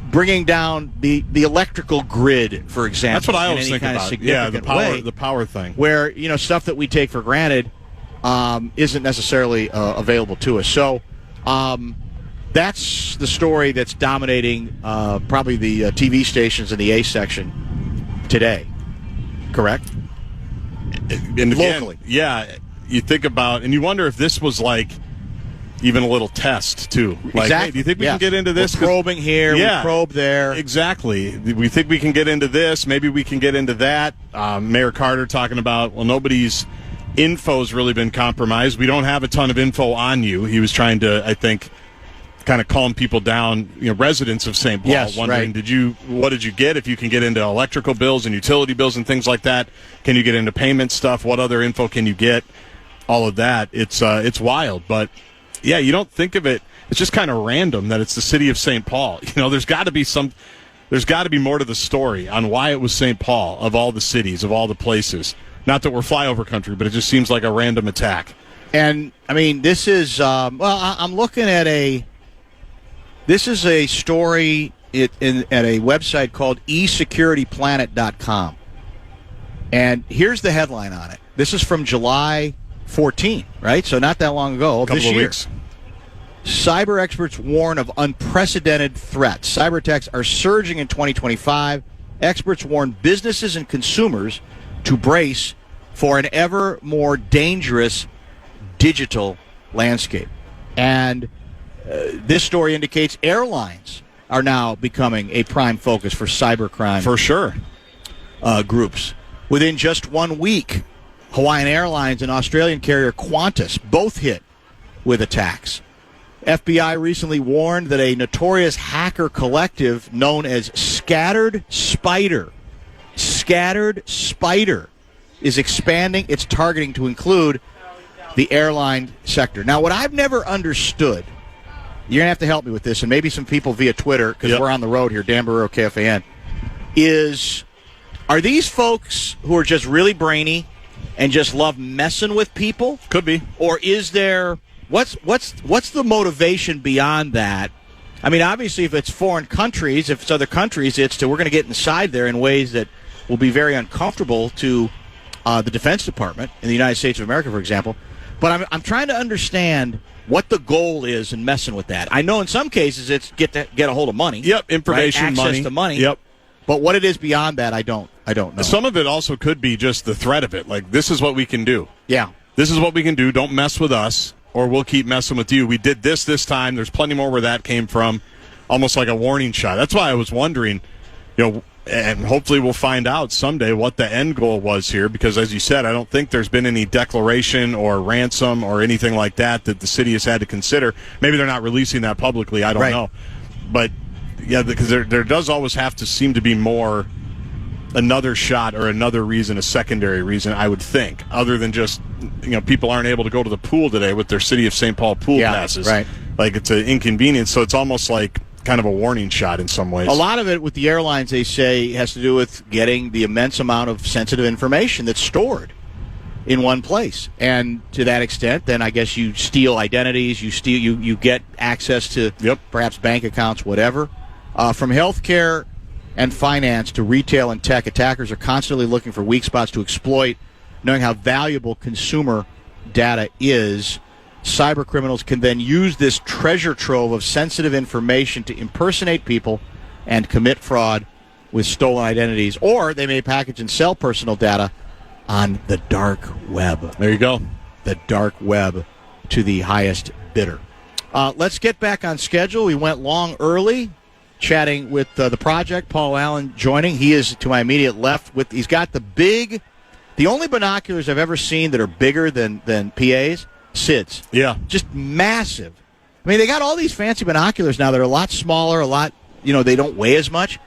bringing down the electrical grid, for example, that's what I always think about. Yeah, the power thing, where stuff that we take for granted isn't necessarily available to us. So that's the story that's dominating probably the TV stations in the A section today. Correct? And again, locally, yeah. You think about, and you wonder if this was like even a little test too. Like, exactly. Hey, do you think we can get into this? We're probing here, we probe there. Exactly. We think we can get into this. Maybe we can get into that. Mayor Carter talking about, well, nobody's info's really been compromised. We don't have a ton of info on you. He was trying to, I think, kind of calm people down, residents of St. Paul, wondering, right. What did you get? If you can get into electrical bills and utility bills and things like that, can you get into payment stuff? What other info can you get? All of that, it's wild, but yeah, you don't think of it. It's just kind of random that it's the city of St. Paul. There's got to be more to the story on why it was St. Paul of all the cities, of all the places. Not that we're flyover country, but it just seems like a random attack. And I mean, this is I'm looking at a story at a website called esecurityplanet.com, and here's the headline on it. This is from July 14, right? So not that long ago. A couple of weeks. Cyber experts warn of unprecedented threats. Cyber attacks are surging in 2025. Experts warn businesses and consumers to brace for an ever more dangerous digital landscape. And this story indicates airlines are now becoming a prime focus for cybercrime. For sure. Groups. Within just 1 week, Hawaiian Airlines and Australian carrier Qantas both hit with attacks. FBI recently warned that a notorious hacker collective known as Scattered Spider is expanding its targeting to include the airline sector. Now, what I've never understood, you're going to have to help me with this, and maybe some people via Twitter, because we're on the road here, Dan Barreiro, KFAN, are these folks who are just really brainy and just love messing with people? Could be. Or is there what's the motivation beyond that? I mean, obviously, if it's foreign countries, if it's other countries, we're going to get inside there in ways that will be very uncomfortable to the Defense Department in the United States of America, for example. But I'm trying to understand what the goal is in messing with that. I know in some cases it's get a hold of money. Yep, information, right? Access money. to money. Yep. But what it is beyond that, I don't know. Some of it also could be just the threat of it. Like, this is what we can do. Yeah. This is what we can do. Don't mess with us, or we'll keep messing with you. We did this time. There's plenty more where that came from. Almost like a warning shot. That's why I was wondering, and hopefully we'll find out someday what the end goal was here, because as you said, I don't think there's been any declaration or ransom or anything like that the city has had to consider. Maybe they're not releasing that publicly. I don't know. But, yeah, because there does always have to seem to be more, another shot or another reason, a secondary reason, I would think, other than just, people aren't able to go to the pool today with their City of St. Paul pool passes. Right. Like, it's an inconvenience, so it's almost like kind of a warning shot in some ways. A lot of it with the airlines, they say, has to do with getting the immense amount of sensitive information that's stored in one place. And to that extent, then I guess you steal identities, you get access to perhaps bank accounts, whatever. From healthcare and finance to retail and tech, attackers are constantly looking for weak spots to exploit, knowing how valuable consumer data is. Cyber criminals can then use this treasure trove of sensitive information to impersonate people and commit fraud with stolen identities, or they may package and sell personal data on the dark web. There you go. The dark web to the highest bidder. Let's get back on schedule. We went long early, chatting with the project. Paul Allen joining. He is to my immediate left. He's got the only binoculars I've ever seen that are bigger than PAs. SIDS. Yeah. Just massive. I mean, they got all these fancy binoculars now that are a lot smaller, they don't weigh as much.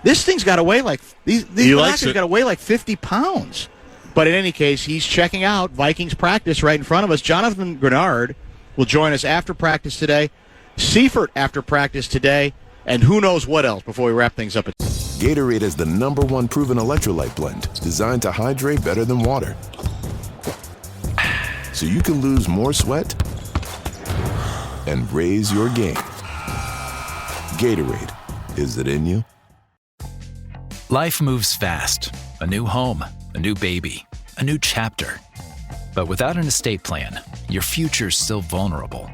This thing's got to weigh these binoculars got to weigh like 50 pounds. But in any case, he's checking out Vikings practice right in front of us. Jonathan Grenard will join us after practice today. Seifert after practice today. And who knows what else before we wrap things up. Gatorade is the #1 proven electrolyte blend designed to hydrate better than water. So you can lose more sweat and raise your game. Gatorade, is it in you? Life moves fast. A new home, a new baby, a new chapter. But without an estate plan, your future's still vulnerable.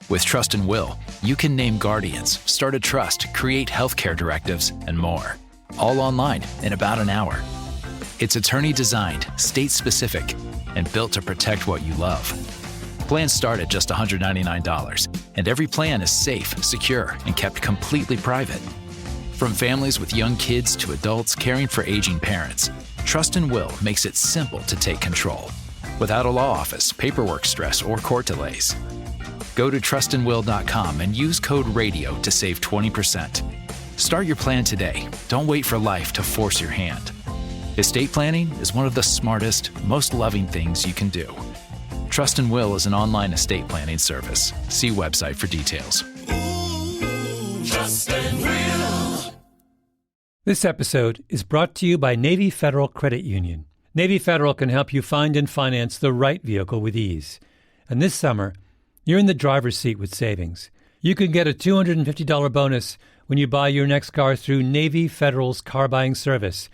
With Trust and Will, you can name guardians, start a trust, create healthcare directives, and more. All online in about an hour. It's attorney-designed, state-specific, and built to protect what you love. Plans start at just $199, and every plan is safe, secure, and kept completely private. From families with young kids to adults caring for aging parents, Trust and Will makes it simple to take control, without a law office, paperwork stress, or court delays. Go to trustandwill.com and use code RADIO to save 20%. Start your plan today. Don't wait for life to force your hand. Estate planning is one of the smartest, most loving things you can do. Trust and Will is an online estate planning service. See website for details. Trust and Will. This episode is brought to you by Navy Federal Credit Union. Navy Federal can help you find and finance the right vehicle with ease. And this summer, you're in the driver's seat with savings. You can get a $250 bonus when you buy your next car through Navy Federal's car buying service,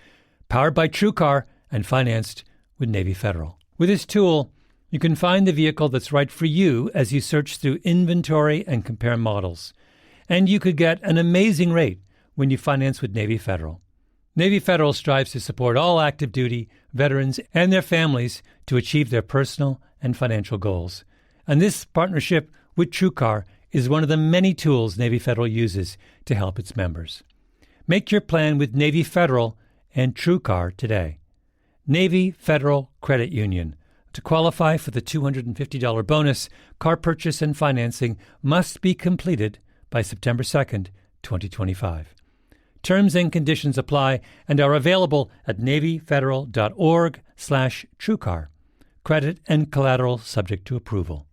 powered by TrueCar and financed with Navy Federal. With this tool, you can find the vehicle that's right for you as you search through inventory and compare models. And you could get an amazing rate when you finance with Navy Federal. Navy Federal strives to support all active duty, veterans, and their families to achieve their personal and financial goals. And this partnership with TrueCar is one of the many tools Navy Federal uses to help its members. Make your plan with Navy Federal and TrueCar today. Navy Federal Credit Union. To qualify for the $250 bonus, car purchase and financing must be completed by September 2nd, 2025. Terms and conditions apply and are available at NavyFederal.org/TrueCar. Credit and collateral subject to approval.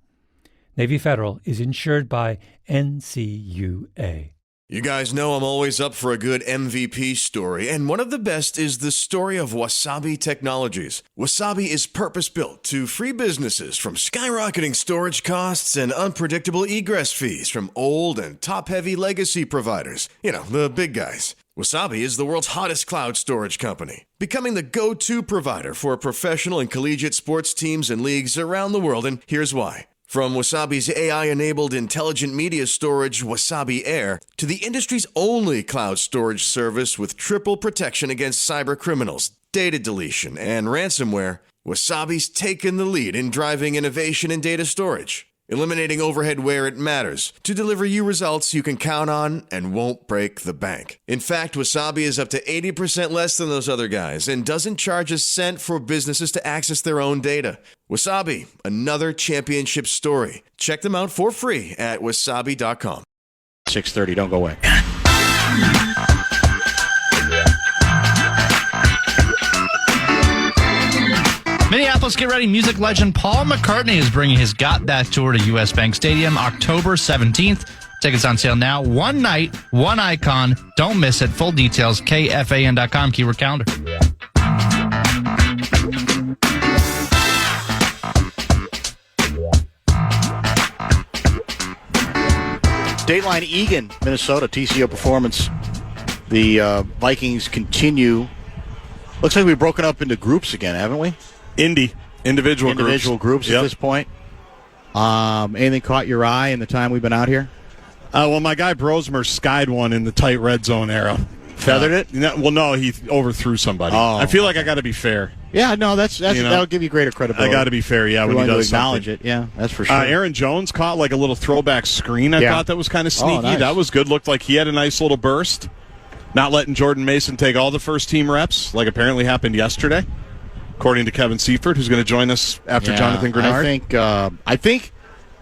Navy Federal is insured by NCUA. You guys know I'm always up for a good MVP story, and one of the best is the story of Wasabi Technologies. Wasabi is purpose-built to free businesses from skyrocketing storage costs and unpredictable egress fees from old and top-heavy legacy providers. You know, the big guys. Wasabi is the world's hottest cloud storage company, becoming the go-to provider for professional and collegiate sports teams and leagues around the world, and here's why. From Wasabi's AI-enabled intelligent media storage, Wasabi Air, to the industry's only cloud storage service with triple protection against cyber criminals, data deletion, and ransomware, Wasabi's taken the lead in driving innovation in data storage, eliminating overhead where it matters to deliver you results you can count on and won't break the bank. In fact, Wasabi is up to 80% less than those other guys and doesn't charge a cent for businesses to access their own data. Wasabi, another championship story. Check them out for free at wasabi.com. 6:30, don't go away. Minneapolis, get ready. Music legend Paul McCartney is bringing his Got Back tour to U.S. Bank Stadium October 17th. Tickets on sale now. One night, one icon. Don't miss it. Full details, KFAN.com, keyword calendar. Dateline Eagan, Minnesota, TCO performance. The Vikings continue. Looks like we've broken up into groups again, haven't we? Individual groups at this point. Anything caught your eye in the time we've been out here? Well, my guy Brosmer skied one in the tight red zone era. Feathered it? No, he overthrew somebody. Oh, I feel like I got to be fair. Yeah, no, that'll give you greater credibility. I got to be fair, yeah, when he does acknowledge something. it. Yeah, that's for sure. Aaron Jones caught like a little throwback screen. I thought that was kind of sneaky. Nice. That was good. Looked like he had a nice little burst. Not letting Jordan Mason take all the first-team reps, like apparently happened yesterday, according to Kevin Seifert, who's going to join us after Jonathan Grenard.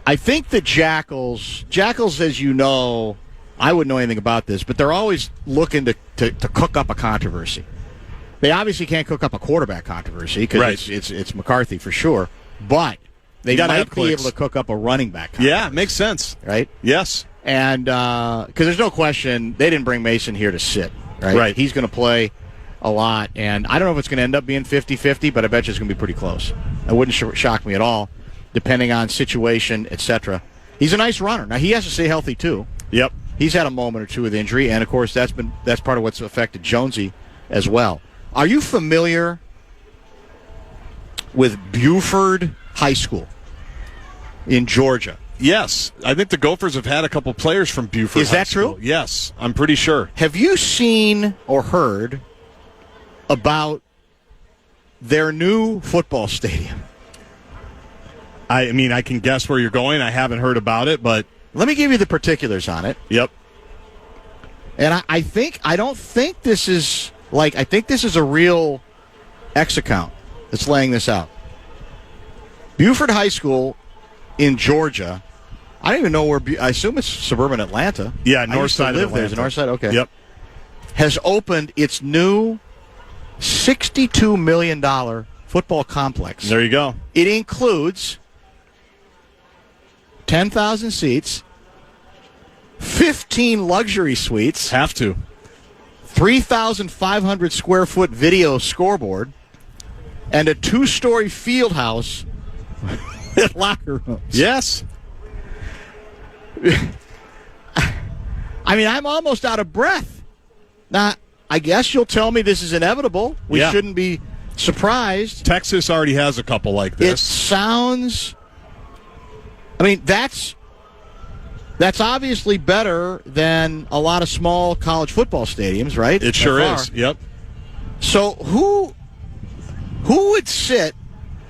I think the Jackals, as you know, I wouldn't know anything about this, but they're always looking to cook up a controversy. They obviously can't cook up a quarterback controversy because it's McCarthy for sure, but they might be able to cook up a running back controversy. Yeah, makes sense. Right? Yes. And because there's no question, they didn't bring Mason here to sit, right? Right. He's going to play a lot, and I don't know if it's going to end up being 50-50, but I bet you it's going to be pretty close. It wouldn't shock me at all, depending on situation, etc. He's a nice runner. Now, he has to stay healthy, too. Yep. He's had a moment or two with injury, and, of course, that's part of what's affected Jonesy as well. Are you familiar with Buford High School in Georgia? Yes. I think the Gophers have had a couple players from Buford. Is that true? Yes, I'm pretty sure. Have you seen or heard about their new football stadium? I mean, I can guess where you're going. I haven't heard about it, but let me give you the particulars on it. Yep. And I think this is a real X account that's laying this out. Buford High School in Georgia. I don't even know where. I assume it's suburban Atlanta. Yeah, north side of Atlanta. There's a north side. Okay. Yep. Has opened its new $62 million football complex. There you go. It includes 10,000 seats, 15 luxury suites. Have to. 3,500 square foot video scoreboard, and a 2-story field house with locker rooms. Yes. I mean, I'm almost out of breath. Now, I guess you'll tell me this is inevitable. We shouldn't be surprised. Texas already has a couple like this. It sounds... I mean, that's obviously better than a lot of small college football stadiums, right? It sure is. Yep. So who would sit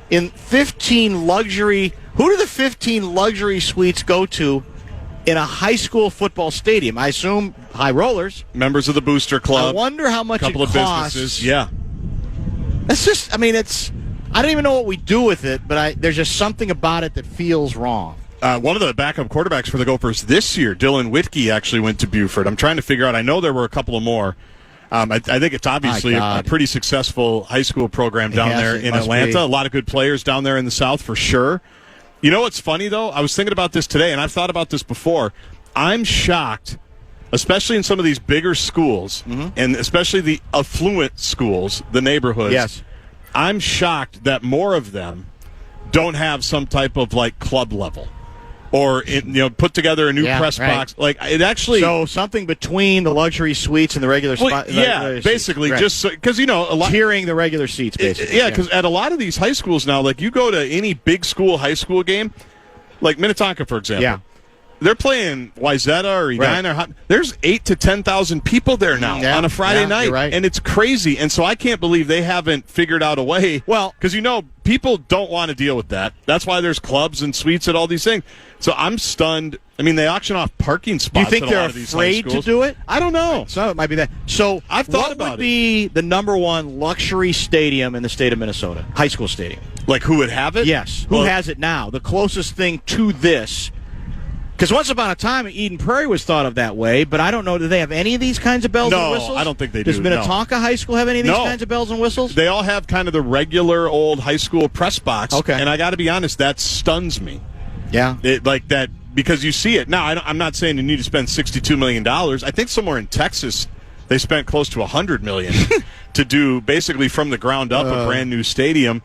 in 15 luxury... Who do the 15 luxury suites go to in a high school football stadium? I assume high rollers. Members of the booster club. I wonder how much couple it costs. Of businesses. Yeah. It's just, I mean, I don't even know what we do with it, but there's just something about it that feels wrong. One of the backup quarterbacks for the Gophers this year, Dylan Whitkey, actually went to Buford. I'm trying to figure out. I know there were a couple of more. I think it's obviously a pretty successful high school program down there in Atlanta. A lot of good players down there in the South for sure. You know what's funny, though? I was thinking about this today, and I've thought about this before. I'm shocked, especially in some of these bigger schools, and especially the affluent schools, the neighborhoods. Yes. I'm shocked that more of them don't have some type of, like, club level. Or put together a new press box. Like it actually. So something between the luxury suites and the regular spot. Yeah, basically, just because a lot tiering the regular seats, basically. Yeah, because at a lot of these high schools now, like you go to any big school high school game, Like Minnetonka, for example. Yeah. They're playing Wayzata or Edina. Right. There's 8,000 to 10,000 people there now on a Friday night, right. and it's crazy. And so I can't believe they haven't figured out a way. Well, because people don't want to deal with that. That's why there's clubs and suites and all these things. So I'm stunned. I mean, they auction off parking spots. Do you think at a they're lot of these afraid high to schools. do it? I don't know. So it might be that. So I've thought what about would be the number one luxury stadium in the state of Minnesota? High school stadium. Like who would have it? Yes. Who has it now? The closest thing to this. Because once upon a time, Eden Prairie was thought of that way, but I don't know. Do they have any of these kinds of bells and whistles? No, I don't think they do. Does Minnetonka High School have any of these kinds of bells and whistles? They all have kind of the regular old high school press box. Okay. And I got to be honest, that stuns me. Yeah. Like that, because you see it. Now, I'm not saying you need to spend $62 million. I think somewhere in Texas, they spent close to $100 million to do basically from the ground up a brand new stadium.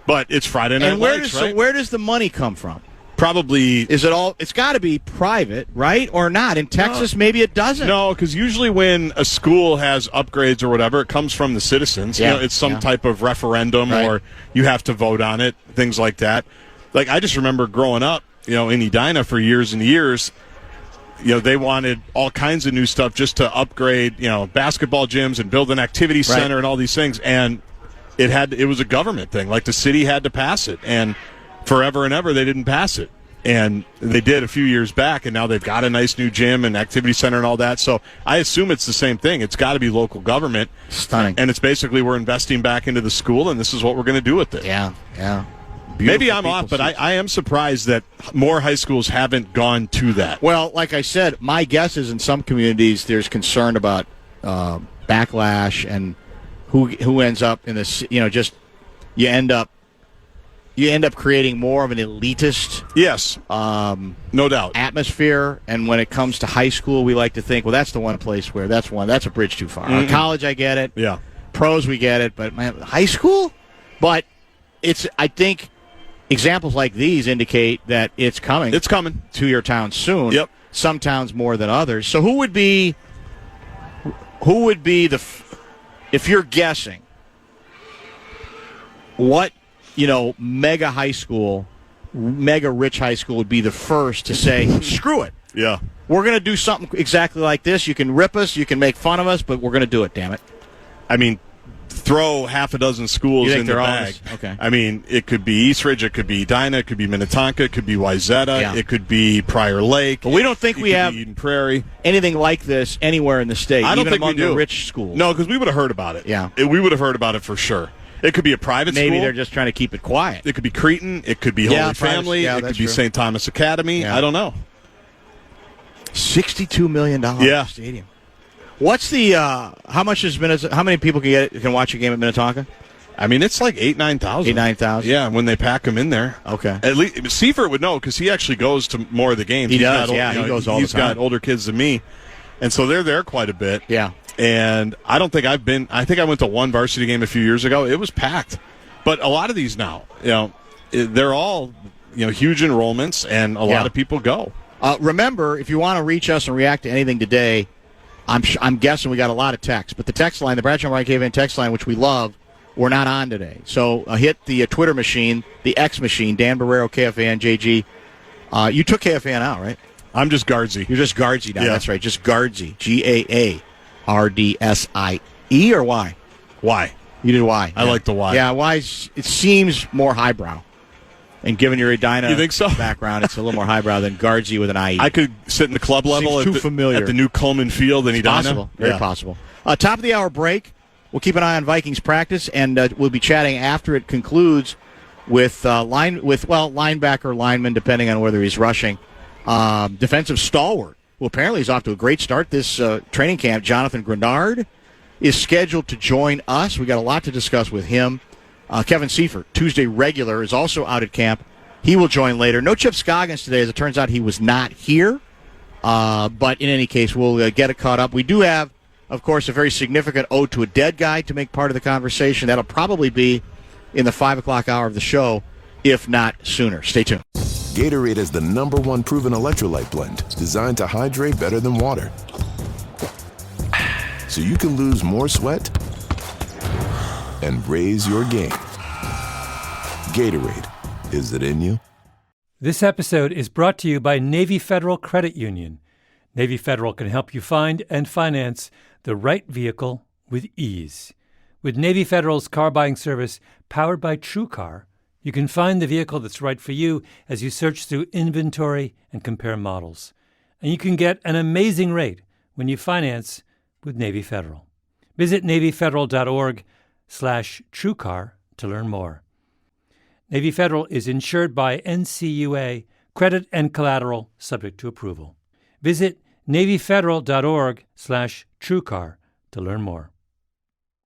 But it's Friday Night Lights, right? So where does the money come from? Probably. Is it all? It's got to be private, right? Or not? In Texas, maybe it doesn't. No, because usually when a school has upgrades or whatever, it comes from the citizens. Yeah. It's some type of referendum, or you have to vote on it, things like that. Like I just remember growing up, in Edina for years and years. They wanted all kinds of new stuff just to upgrade, basketball gyms and build an activity center and all these things. And it was a government thing. Like the city had to pass it, and forever and ever they didn't pass it. And they did a few years back, and now they've got a nice new gym and activity center and all that. So I assume it's the same thing. It's got to be local government. Stunning. And it's basically we're investing back into the school, and this is what we're going to do with it. Yeah. Maybe I'm off, but I am surprised that more high schools haven't gone to that. Well, like I said, my guess is in some communities there's concern about backlash and who ends up in this. Just you end up creating more of an elitist, no doubt, atmosphere. And when it comes to high school, we like to think, well, that's the one place where that's a bridge too far. Mm-hmm. College, I get it. Yeah. Pros, we get it. But man, high school, I think. Examples like these indicate that it's coming. It's coming to your town soon. Yep. Some towns more than others. So who would be if you're guessing, what, mega high school, mega rich high school would be the first to say, screw it. Yeah. We're going to do something exactly like this. You can rip us, you can make fun of us, but we're going to do it, damn it. I mean, throw half a dozen schools in the bag. Okay. I mean, it could be Eastridge, it could be Edina, it could be Minnetonka, it could be Wayzata, it could be Prior Lake. But we don't think we have Eden Prairie, anything like this anywhere in the state. I don't even think among we do. The rich schools. No, because we would have heard about it. Yeah, we would have heard about it for sure. It could be a private school. Maybe they're just trying to keep it quiet. It could be Cretan. It could be Holy Family. It could be St. Thomas Academy. I don't know. $62 million stadium. What's the how much is Minnesota? How many people can watch a game at Minnetonka? I mean, it's like 8,000-9,000. 8,000-9,000. Yeah, when they pack them in there. Okay. At least Seifert would know because he actually goes to more of the games. He does. He goes all the time. He's got older kids than me, and so they're there quite a bit. Yeah. And I don't think I've been. I think I went to one varsity game a few years ago. It was packed, but a lot of these now, they're all huge enrollments, and a lot of people go. Remember, if you want to reach us and react to anything today, I'm guessing we got a lot of text, but the text line, the Bradshaw Ryan KFAN text line, which we love, we're not on today. So hit the Twitter machine, the X machine, Dan Barreiro, KFAN, JG. You took KFAN out, right? I'm just Gardsey. You're just Gardsey now. Yeah. That's right, just Gardsey. GAARDSIE or Y? Y. You did Y. I like the Y. Yeah, Y. It seems more highbrow. And given your Edina background, it's a little more highbrow than Gardsey with an IE. I could sit in the club level at the new Coleman Field in Edina. Possible. Very possible. Top of the hour break. We'll keep an eye on Vikings practice, and we'll be chatting after it concludes with linebacker, lineman, depending on whether he's rushing. Defensive stalwart, who apparently is off to a great start this training camp. Jonathan Grenard is scheduled to join us. We got a lot to discuss with him. Kevin Seifert, Tuesday regular, is also out at camp. He will join later. No Chip Scoggins today. As it turns out, he was not here. But in any case, we'll get it caught up. We do have, of course, a very significant ode to a dead guy to make part of the conversation. That'll probably be in the 5 o'clock hour of the show, if not sooner. Stay tuned. Gatorade is the #1 proven electrolyte blend designed to hydrate better than water. So you can lose more sweat and raise your game. Gatorade, is it in you? This episode is brought to you by Navy Federal Credit Union. Navy Federal can help you find and finance the right vehicle with ease. With Navy Federal's car buying service powered by TrueCar, you can find the vehicle that's right for you as you search through inventory and compare models. And you can get an amazing rate when you finance with Navy Federal. Visit NavyFederal.org/TrueCar to learn more. Navy Federal is insured by NCUA, credit and collateral subject to approval. Visit NavyFederal.org/TrueCar to learn more.